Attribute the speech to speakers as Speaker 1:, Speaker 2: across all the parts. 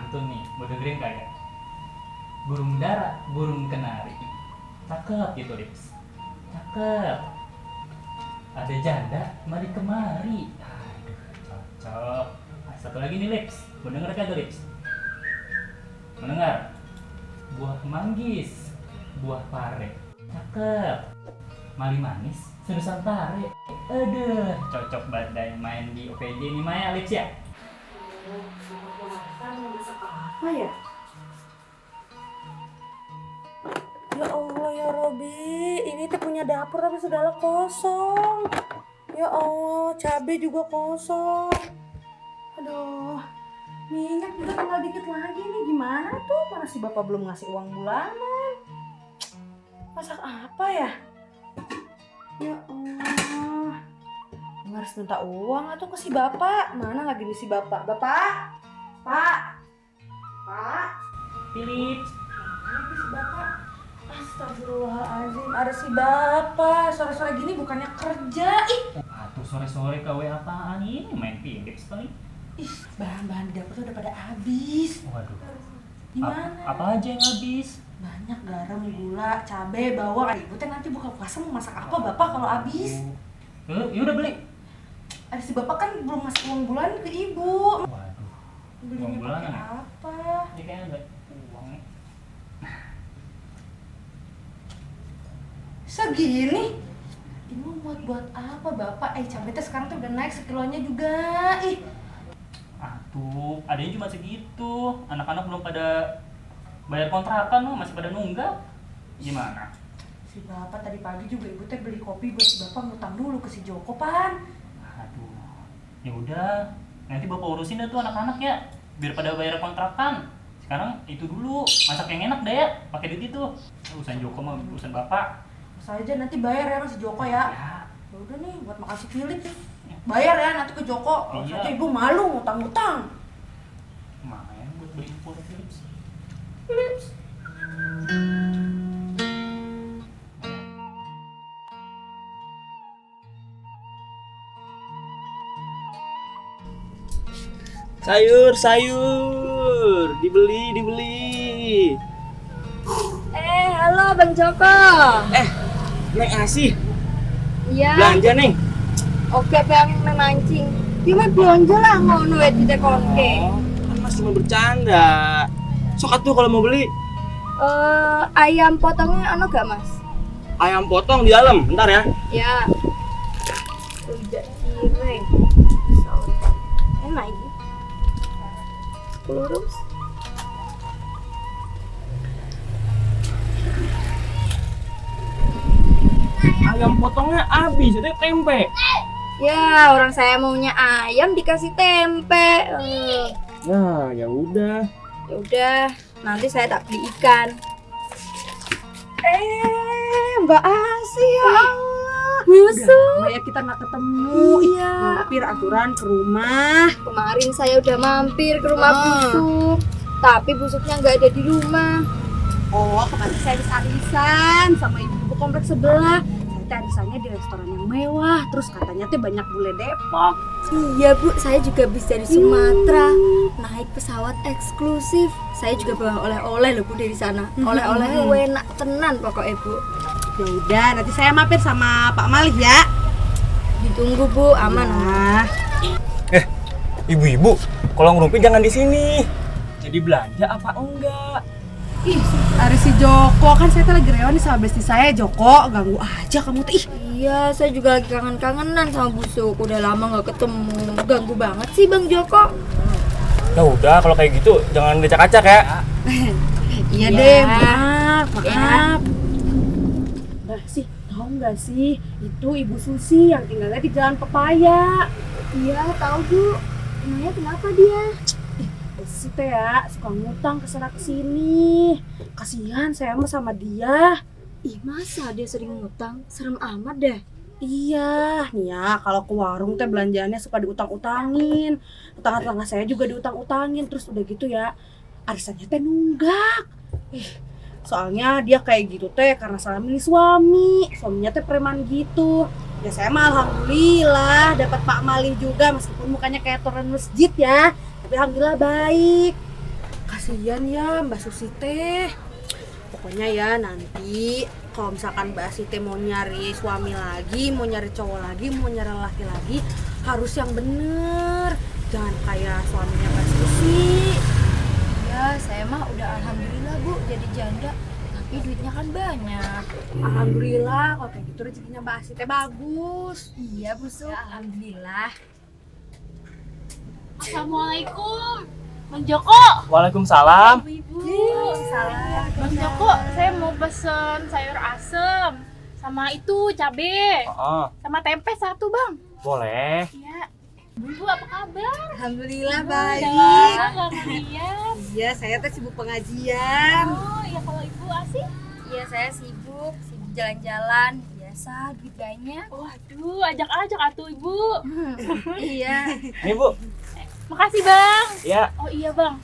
Speaker 1: pantun nih, mau dengerin kagak? Burung dara, burung kenari. Cakep gitu, Lips. Cakep. Ada janda, mari kemari. Aduh, cocok. Nah, satu lagi nih, Lips. Mau denger kagak, Lips? Mendengar? Buah manggis, buah pare. Cakep. Mali manis, sedusan tare. Aduh, cocok badai main di OPJ nih Maya, Lips ya?
Speaker 2: Apa ya? Ya Allah ya Robi, ini tuh punya dapur tapi segala kosong. Ya Allah, cabai juga kosong. Aduh, minyak juga tinggal dikit lagi nih. Gimana tuh? Mana si bapak belum ngasih uang bulanan? Masak apa ya? Ya Allah, gue harus minta uang atau ke si bapak. Mana lagi nih si bapak? Bapak? Pak? Pak?
Speaker 1: Lips.
Speaker 2: Mana nih si bapak? Astagfirullahaladzim, ada si bapak. Sore-sore gini bukannya kerja. Ih,
Speaker 1: Atuh sore-sore KW apaan ini? Main Philips paling.
Speaker 2: bahan-bahan di dapur tuh udah pada habis.
Speaker 1: Waduh.
Speaker 2: Gimana?
Speaker 1: Apa aja yang habis?
Speaker 2: Banyak garam, gula, cabai, bawang. Ibu teh nanti buka puasa mau masak apa bapak kalau habis?
Speaker 1: Ya udah beli.
Speaker 2: Ada si bapak kan belum ngasih uang bulan ke ibu.
Speaker 1: Waduh.
Speaker 2: Belinya
Speaker 1: Uang bulanan
Speaker 2: pakai
Speaker 1: ya?
Speaker 2: apa?
Speaker 1: Ini kayaknya enggak uang.
Speaker 2: Segini? Ini mau buat apa bapak? Cabai teh sekarang tuh udah naik sekilonya juga. Ih,
Speaker 1: Atuh, adanya cuma segitu. Anak-anak belum pada bayar kontrakan loh, masih pada nunggak. Gimana?
Speaker 2: si bapak tadi pagi juga ibu teh beli kopi buat si bapak ngutang dulu ke si Joko pan.
Speaker 1: Aduh. Ya udah, nanti Bapak urusin dah tuh anak-anak ya, biar pada bayar kontrakan. Sekarang itu dulu, masak yang enak deh ya, pakai duit itu. Urusan Joko mah urusan Bapak.
Speaker 2: Saya aja nanti bayar ya sama si Joko ya.
Speaker 1: Ya,
Speaker 2: Ya udah nih buat makan si Philip nih. Bayar ya nanti ke Joko. Kalau
Speaker 1: Iya.
Speaker 2: saja ibu malu ngutang-ngutang.
Speaker 1: lumayan buat beli impor Philips.
Speaker 3: Sayur, dibeli.
Speaker 4: Halo Bang Joko.
Speaker 3: Neng Asih,
Speaker 4: Iya.
Speaker 3: belanja Neng.
Speaker 4: Oke Bang memancing. Cuma belanja lah ngono wae di konke.
Speaker 3: Kan masih mau bercanda. Sok atuh kalau mau beli.
Speaker 4: Ayam potongnya ono gak Mas?
Speaker 3: Ayam potong di dalam, bentar ya.
Speaker 4: Ya. Rujak cireng. Enak ini. 10 rus.
Speaker 3: Ayam potongnya habis, itu tempe.
Speaker 4: Ya, orang saya maunya ayam dikasih tempe.
Speaker 3: Nah, ya udah.
Speaker 4: Ya udah, nanti saya tak beli ikan.
Speaker 2: Mbak Asih ya Allah.
Speaker 4: Busuk.
Speaker 2: Udah, ya kita nggak ketemu.
Speaker 4: Iya.
Speaker 2: Mampir aturan ke rumah.
Speaker 4: Kemarin saya udah mampir ke rumah busuk, tapi busuknya nggak ada di rumah.
Speaker 2: Oh, kemarin saya habis arisan sama ibu kompleks sebelah. Saya arisannya di restoran yang mewah. Terus katanya tuh banyak bule Depok.
Speaker 4: Iya Bu, saya juga habis dari Sumatera, naik pesawat eksklusif. Saya juga bawa oleh-oleh loh Bu dari sana. Oleh-oleh enak tenan pokoknya Bu.
Speaker 2: Ya udah, nanti saya mampir sama Pak Malih ya.
Speaker 4: Ditunggu Bu, aman.
Speaker 2: Nah,
Speaker 3: Ibu-ibu, kalau ngerumpi jangan di sini. Jadi belanja apa enggak?
Speaker 2: ih, ada si Joko kan saya tuh lagi reuni sama besti saya Joko. Ganggu aja kamu tuh. Ih,
Speaker 4: Iya, saya juga lagi kangen-kangenan sama busuk. Udah lama nggak ketemu. Ganggu banget sih Bang Joko.
Speaker 3: Ya udah, kalau kayak gitu jangan dicak-acak ya.
Speaker 2: iya
Speaker 4: Ya.
Speaker 2: deh, maaf.
Speaker 4: Ya.
Speaker 2: Nah sih, tahu nggak sih itu Ibu Susi yang tinggalnya di Jalan Pepaya.
Speaker 4: Iya, tahu Bu. Emangnya kenapa dia?
Speaker 2: Besi teh ya suka ngutang kesana kesini. Kasihan saya mah sama dia.
Speaker 4: Ih, masa dia sering ngutang? Serem amat deh.
Speaker 2: Iya, nih ya kalau ke warung teh belanjaannya suka diutang-utangin. Tetangga-tetangga saya juga diutang-utangin. Terus udah gitu ya, arisannya teh nunggak. Soalnya dia kayak gitu teh karena salah milih suami. Suaminya teh preman gitu. Ya saya mah alhamdulillah dapat Pak Malih juga meskipun mukanya kayak toren masjid ya. Tapi alhamdulillah baik. kasihan ya Mbak Susi teh. Pokoknya ya nanti kalau misalkan Mbak Siti mau nyari suami lagi, mau nyari cowok lagi, mau nyari laki lagi, harus yang bener. Jangan kayak suaminya Mbak Susi.
Speaker 4: Ya, saya mah udah alhamdulillah Bu jadi janda. Tapi duitnya kan banyak.
Speaker 2: Alhamdulillah kalau kayak gitu rezekinya Mbak Siti bagus.
Speaker 4: Iya Bu Su, alhamdulillah.
Speaker 5: Assalamualaikum, Bang Joko.
Speaker 3: Waalaikumsalam.
Speaker 5: Ibu.
Speaker 4: Salam.
Speaker 5: Bang Joko, saya mau pesen sayur asem sama itu cabe,
Speaker 3: Oh,
Speaker 5: sama tempe satu Bang.
Speaker 3: boleh.
Speaker 5: Iya. Ibu apa kabar?
Speaker 2: Alhamdulillah
Speaker 5: Udah
Speaker 2: baik.
Speaker 5: lama nggak ngeliat.
Speaker 2: Iya, saya teh sibuk pengajian.
Speaker 5: Oh iya, kalau ibu asik.
Speaker 4: Iya, saya sibuk jalan-jalan. Biasa duit banyak.
Speaker 5: Waduh, ajak-ajak atuh ibu.
Speaker 4: Iya.
Speaker 3: Nih Bu.
Speaker 5: Makasih Bang.
Speaker 3: Ya.
Speaker 5: Oh iya Bang,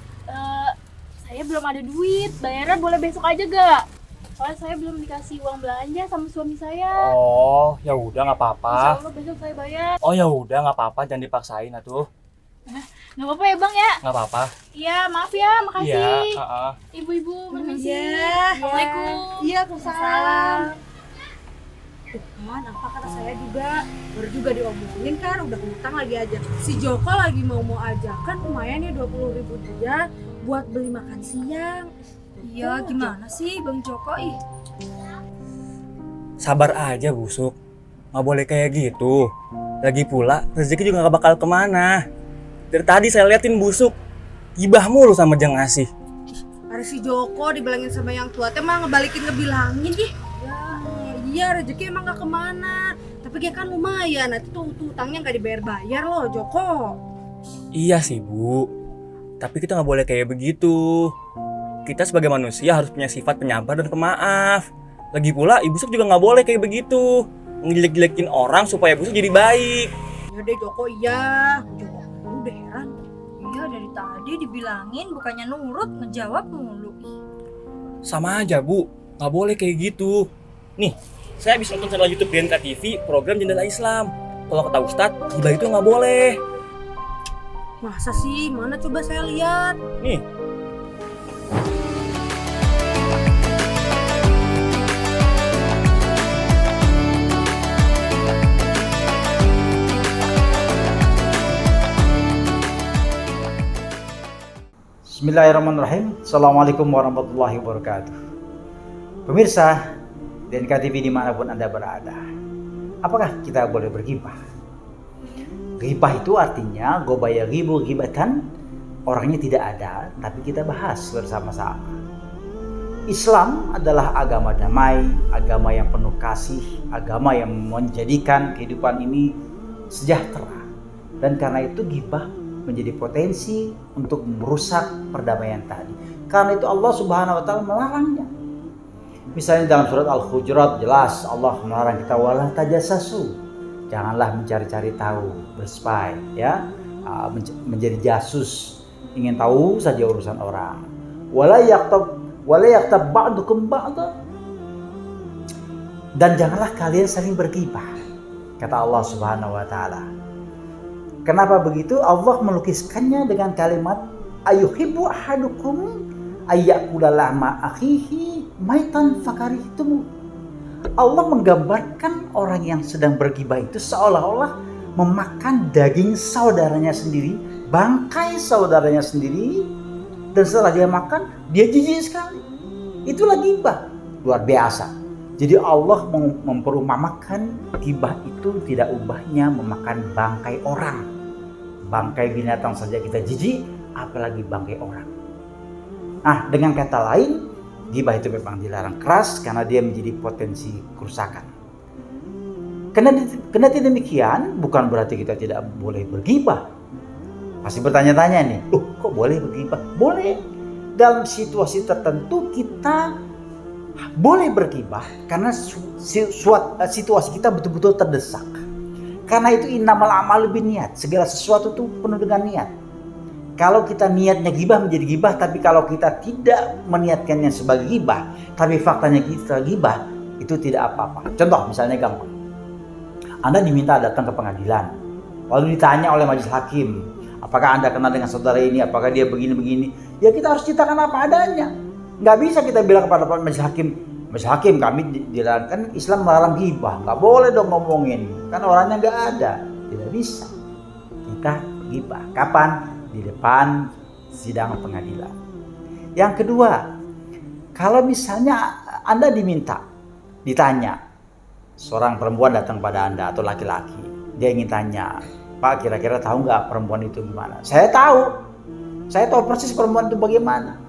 Speaker 5: saya belum ada duit. Bayaran boleh besok aja gak? Soalnya saya belum dikasih uang belanja sama suami saya.
Speaker 3: Oh, ya udah nggak
Speaker 5: Insya
Speaker 3: apa-apa.
Speaker 5: Allah besok saya bayar.
Speaker 3: Oh ya udah nggak apa-apa, jangan dipaksain atuh.
Speaker 5: Gak apa-apa ya Bang ya?
Speaker 3: Nggak apa-apa.
Speaker 5: Iya, maaf ya, makasih.
Speaker 3: Iya.
Speaker 5: Ibu-ibu, permisi.
Speaker 2: Iya.
Speaker 5: Assalamualaikum.
Speaker 2: Iya, Waalaikumsalam. Tuh kan, apa kata saya juga baru juga diomongin kan udah ngutang lagi aja. Si Joko lagi mau ajakan lumayan ya 20.000 dia buat beli makan siang.
Speaker 4: Iya, gimana sih Bang Joko ih?
Speaker 3: Sabar aja busuk. Nggak boleh kayak gitu. Lagi pula rezeki juga nggak bakal kemana. Dari tadi saya liatin busuk. Gibah mulu sama Jeng Asih.
Speaker 2: Ada si Joko dibilangin sama yang tua teh mah ngebalikin ngebilangin ih. Iya rezeki emang gak kemana. Tapi dia kan lumayan. Nanti tuh utangnya gak dibayar-bayar loh Joko.
Speaker 3: Iya sih Bu. Tapi kita nggak boleh kayak begitu. Kita sebagai manusia harus punya sifat penyabar dan pemaaf. Lagi pula Ibu Busuk juga nggak boleh kayak begitu. Ngejelek-jelekin orang supaya Busuk jadi baik.
Speaker 2: Ya deh Joko iya. Joko udah heran.
Speaker 4: Iya, dari tadi dibilangin bukannya nurut, ngejawab mulu.
Speaker 3: Sama aja Bu. Nggak boleh kayak gitu. Nih, saya habis nonton channel YouTube BNK TV program Jendela Islam. Kalau kata Ustadz, gibah itu nggak boleh.
Speaker 2: Masa sih? Mana coba saya lihat.
Speaker 3: Nih,
Speaker 6: Bismillahirrahmanirrahim. Assalamualaikum warahmatullahi wabarakatuh. Pemirsa DNK TV dimanapun Anda berada, apakah kita boleh bergibah? Gibah itu artinya gobaya ribu gibatan, orangnya tidak ada tapi kita bahas bersama-sama. Islam adalah agama damai, agama yang penuh kasih, agama yang menjadikan kehidupan ini sejahtera. Dan karena itu gibah menjadi potensi untuk merusak perdamaian tadi. Karena itu Allah Subhanahu wa taala melarangnya. Misalnya dalam surat Al-Hujurat jelas Allah melarang kita wala tajassasu. Janganlah mencari-cari tahu, berspy ya, menjadi jasus, ingin tahu saja urusan orang. Wala yaktab ba'dukum ba'da. Dan janganlah kalian saling bergibah. Kata Allah Subhanahu wa taala. Kenapa begitu? Allah melukiskannya dengan kalimat ayuhibbu ahadukum ayyakula lahma akhihi maitan fakarihtum. Allah menggambarkan orang yang sedang bergibah itu seolah-olah memakan daging saudaranya sendiri, bangkai saudaranya sendiri, dan setelah dia makan, dia jijik sekali. Itulah gibah, luar biasa. Jadi Allah memperumpamakan gibah itu tidak ubahnya memakan bangkai orang. Bangkai binatang saja kita jijik, apalagi bangkai orang. Nah, dengan kata lain, gibah itu memang dilarang keras karena dia menjadi potensi kerusakan. Karena demikian, bukan berarti kita tidak boleh bergibah. Pasti bertanya-tanya nih, kok boleh bergibah? Boleh. Dalam situasi tertentu kita boleh bergibah karena situasi kita betul-betul terdesak. Karena itu innamal a'malu binniyat, segala sesuatu itu penuh dengan niat. Kalau kita niatnya gibah menjadi gibah, tapi kalau kita tidak meniatkannya sebagai gibah, tapi faktanya kita gibah, itu tidak apa-apa. Contoh misalnya gampang. Anda diminta datang ke pengadilan, lalu ditanya oleh majelis hakim, Apakah Anda kenal dengan saudara ini? Apakah dia begini-begini? Ya kita harus ceritakan apa adanya. Nggak bisa kita bilang kepada Pak Majelis Hakim kami dilarang, Islam melarang ghibah. Nggak boleh dong ngomongin. Kan orangnya nggak ada. Tidak bisa. Kita ghibah. Kapan? Di depan sidang pengadilan. Yang kedua, kalau misalnya Anda ditanya, seorang perempuan datang pada Anda atau laki-laki, dia ingin tanya, Pak kira-kira tahu nggak perempuan itu gimana? Saya tahu persis perempuan itu bagaimana.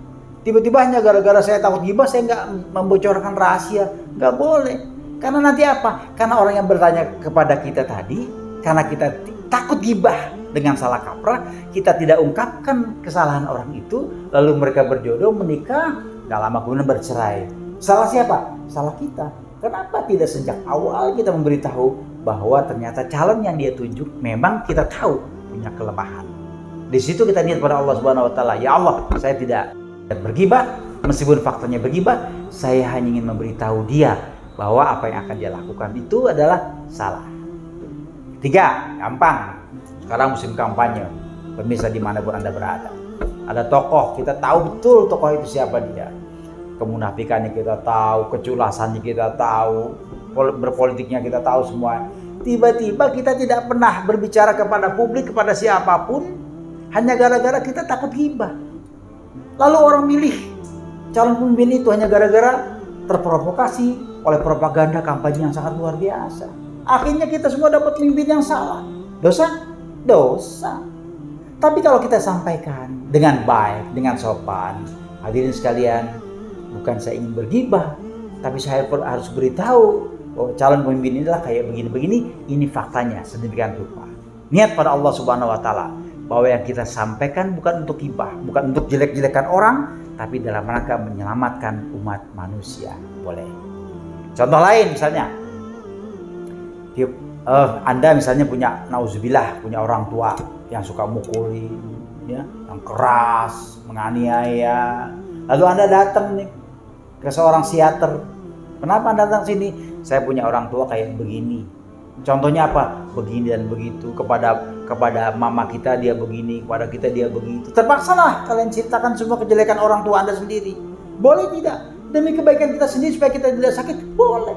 Speaker 6: Tiba-tiba hanya gara-gara saya takut ghibah, saya nggak membocorkan rahasia, nggak boleh. Karena nanti apa? Karena orang yang bertanya kepada kita tadi, karena kita takut ghibah dengan salah kaprah, kita tidak ungkapkan kesalahan orang itu, lalu mereka berjodoh, menikah, nggak lama kemudian bercerai. Salah siapa? Salah kita. Kenapa tidak sejak awal kita memberitahu bahwa ternyata calon yang dia tunjuk memang kita tahu punya kelemahan. Di situ kita niat pada Allah Subhanahu wa taala, ya Allah, saya tidak berghibah, meskipun faktanya berghibah, saya hanya ingin memberitahu dia bahwa apa yang akan dia lakukan itu adalah salah. 3, gampang. Sekarang musim kampanye, pemirsa dimanapun Anda berada. Ada tokoh, kita tahu betul tokoh itu siapa dia. Kemunafikannya kita tahu, keculasannya kita tahu, berpolitiknya kita tahu semua. Tiba-tiba kita tidak pernah berbicara kepada publik, kepada siapapun, hanya gara-gara kita takut ghibah. Lalu orang milih calon pemimpin itu hanya gara-gara terprovokasi oleh propaganda kampanye yang sangat luar biasa. Akhirnya kita semua dapat pemimpin yang salah. Dosa? Dosa. Tapi kalau kita sampaikan dengan baik, dengan sopan, hadirin sekalian, bukan saya ingin berghibah, tapi saya harus beritahu bahwa calon pemimpin inilah kayak begini-begini, ini faktanya sedemikian rupa. Niat pada Allah Subhanahu wa taala bahwa yang kita sampaikan bukan untuk ghibah, bukan untuk jelek-jelekan orang, tapi dalam rangka menyelamatkan umat manusia. Boleh. Contoh lain misalnya, Anda misalnya punya nauzubillah, punya orang tua yang suka mukuli, ya, yang keras, menganiaya. Lalu Anda datang nih ke seorang psikiater. Kenapa Anda datang sini? Saya punya orang tua kayak begini. Contohnya apa? Begini dan begitu. Kepada mama kita dia begini, kepada kita dia begitu. Terpaksalah kalian ceritakan semua kejelekan orang tua Anda sendiri. Boleh tidak? Demi kebaikan kita sendiri supaya kita tidak sakit? Boleh.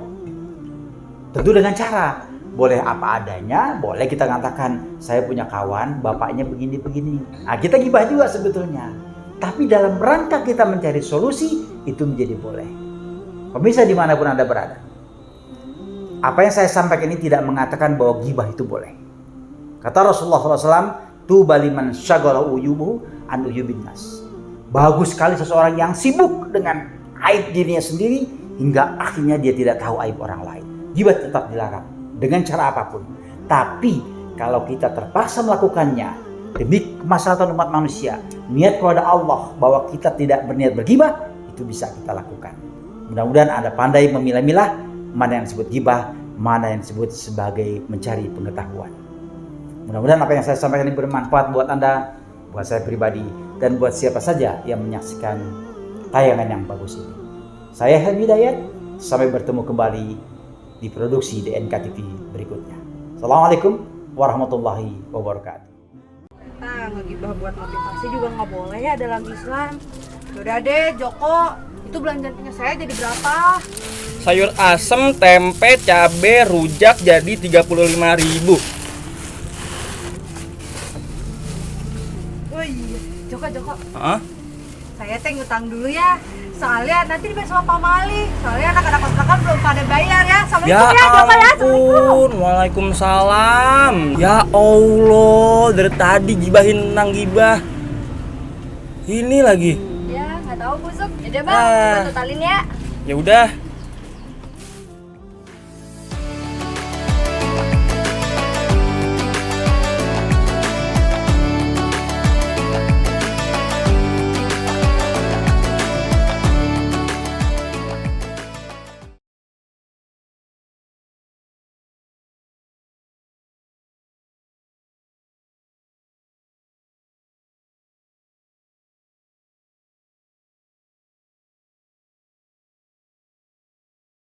Speaker 6: Tentu dengan cara. Boleh apa adanya, boleh kita katakan saya punya kawan, bapaknya begini-begini. Nah, kita gibah juga sebetulnya. Tapi dalam rangka kita mencari solusi, itu menjadi boleh. Pemirsa dimanapun Anda berada, apa yang saya sampaikan ini tidak mengatakan bahwa gibah itu boleh. Kata Rasulullah SAW, tuba liman syaghala uyubuhu an uyubin nas. Bagus sekali seseorang yang sibuk dengan aib dirinya sendiri, hingga akhirnya dia tidak tahu aib orang lain. Gibah tetap dilarang, dengan cara apapun. Tapi kalau kita terpaksa melakukannya demi kemaslahatan umat manusia, niat kepada Allah bahwa kita tidak berniat bergibah, itu bisa kita lakukan. Mudah-mudahan Anda pandai memilah-milah mana yang disebut gibah, mana yang disebut sebagai mencari pengetahuan. Mudah-mudahan apa yang saya sampaikan ini bermanfaat buat Anda, buat saya pribadi, dan buat siapa saja yang menyaksikan tayangan yang bagus ini. Saya Helmi Hidayat, sampai bertemu kembali di produksi DNK TV berikutnya. Assalamualaikum warahmatullahi wabarakatuh.
Speaker 2: Nah, ngegibah buat motivasi juga nggak boleh ya dalam Islam. Yaudah deh, Joko, itu belanjanya saya jadi berapa?
Speaker 3: Sayur asem, tempe, cabe, rujak jadi 35.000.
Speaker 2: Oh iya, Joko.
Speaker 3: Hah?
Speaker 2: Saya teh ngutang dulu ya. Soalnya nanti dibayar sama Pak Mali. Soalnya anak-anak kontrakan belum pada bayar ya. Assalamualaikum ya, Joko ya. Assalamualaikum.
Speaker 3: Waalaikumsalam. Ya Allah, dari tadi gibahin tentang gibah. Ini lagi.
Speaker 4: Ya nggak tahu busuk. Yaudah bang, coba totalin ya.
Speaker 3: Ya udah.